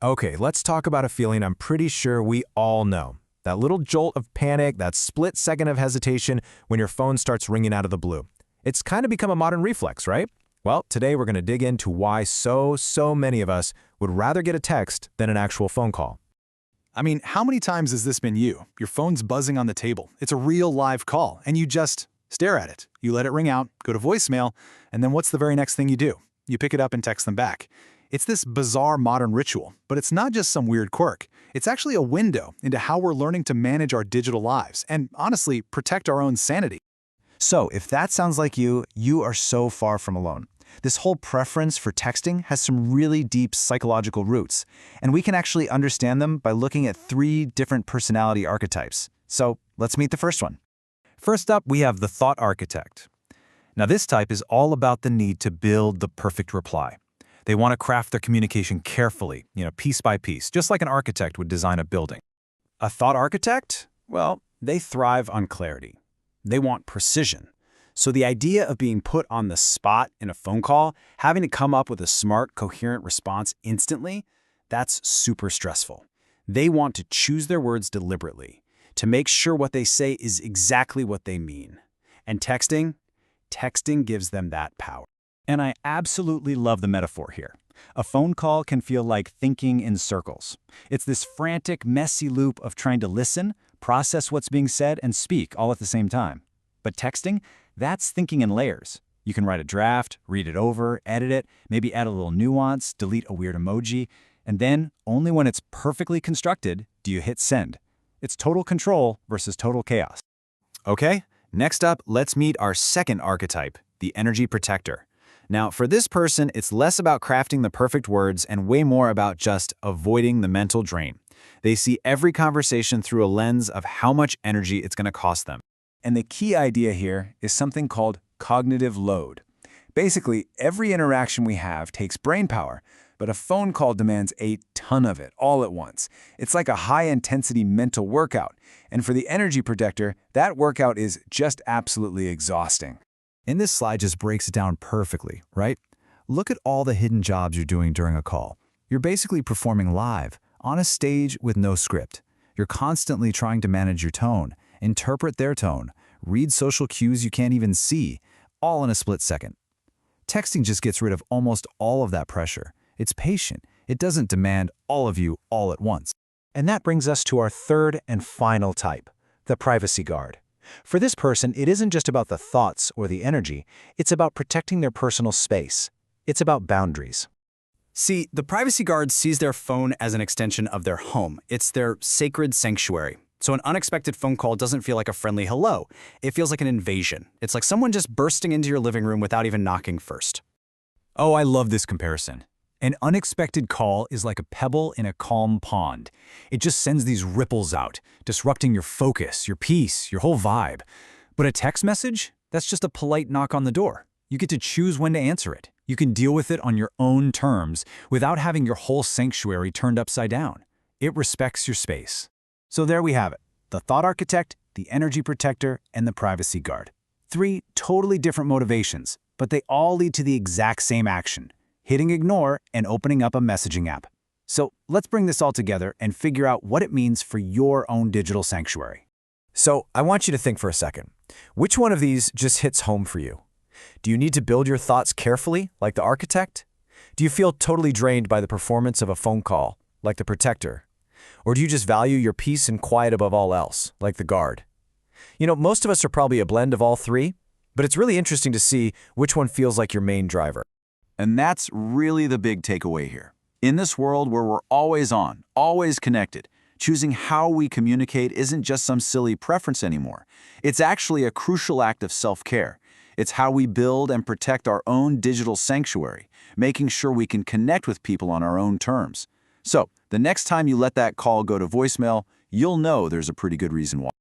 Okay, let's talk about a feeling I'm pretty sure we all know. That little jolt of panic, that split second of hesitation when your phone starts ringing out of the blue. It's kind of become a modern reflex, right? Well, today we're going to dig into why so many of us would rather get a text than an actual phone call. I mean, how many times has this been you? Your phone's buzzing on the table. It's a real live call, and you just stare at it. You let it ring out, go to voicemail, and then what's the very next thing you do? You pick it up and text them back. It's this bizarre modern ritual, but it's not just some weird quirk. It's actually a window into how we're learning to manage our digital lives and, honestly, protect our own sanity. So, if that sounds like you are so far from alone. This whole preference for texting has some really deep psychological roots, and we can actually understand them by looking at 3 different personality archetypes. So, let's meet the first one. First up, we have the thought architect. Now, this type is all about the need to build the perfect reply. They want to craft their communication carefully, piece by piece, just like an architect would design a building. A thought architect? Well, they thrive on clarity. They want precision. So the idea of being put on the spot in a phone call, having to come up with a smart, coherent response instantly, that's super stressful. They want to choose their words deliberately, to make sure what they say is exactly what they mean. And texting gives them that power. And I absolutely love the metaphor here. A phone call can feel like thinking in circles. It's this frantic, messy loop of trying to listen, process what's being said, and speak all at the same time. But texting, that's thinking in layers. You can write a draft, read it over, edit it, maybe add a little nuance, delete a weird emoji, and then, only when it's perfectly constructed, do you hit send. It's total control versus total chaos. Okay, next up, let's meet our second archetype, the energy protector. Now, for this person, it's less about crafting the perfect words and way more about just avoiding the mental drain. They see every conversation through a lens of how much energy it's going to cost them. And the key idea here is something called cognitive load. Basically, every interaction we have takes brain power, but a phone call demands a ton of it all at once. It's like a high-intensity mental workout, and for the energy protector, that workout is just absolutely exhausting. And this slide just breaks it down perfectly, right? Look at all the hidden jobs you're doing during a call. You're basically performing live, on a stage with no script. You're constantly trying to manage your tone, interpret their tone, read social cues you can't even see, all in a split second. Texting just gets rid of almost all of that pressure. It's patient. It doesn't demand all of you all at once. And that brings us to our third and final type, the privacy guard. For this person, it isn't just about the thoughts or the energy, it's about protecting their personal space. It's about boundaries. See, the privacy guard sees their phone as an extension of their home. It's their sacred sanctuary. So an unexpected phone call doesn't feel like a friendly hello. It feels like an invasion. It's like someone just bursting into your living room without even knocking first. Oh, I love this comparison. An unexpected call is like a pebble in a calm pond. It just sends these ripples out, disrupting your focus, your peace, your whole vibe. But a text message? That's just a polite knock on the door. You get to choose when to answer it. You can deal with it on your own terms without having your whole sanctuary turned upside down. It respects your space. So there we have it. The thought architect, the energy protector, and the privacy guard. 3 totally different motivations, but they all lead to the exact same action: hitting ignore and opening up a messaging app. So let's bring this all together and figure out what it means for your own digital sanctuary. So I want you to think for a second. Which one of these just hits home for you? Do you need to build your thoughts carefully, like the architect? Do you feel totally drained by the performance of a phone call, like the protector? Or do you just value your peace and quiet above all else, like the guard? Most of us are probably a blend of all 3, but it's really interesting to see which one feels like your main driver. And that's really the big takeaway here. In this world where we're always on, always connected, choosing how we communicate isn't just some silly preference anymore. It's actually a crucial act of self-care. It's how we build and protect our own digital sanctuary, making sure we can connect with people on our own terms. So, the next time you let that call go to voicemail, you'll know there's a pretty good reason why.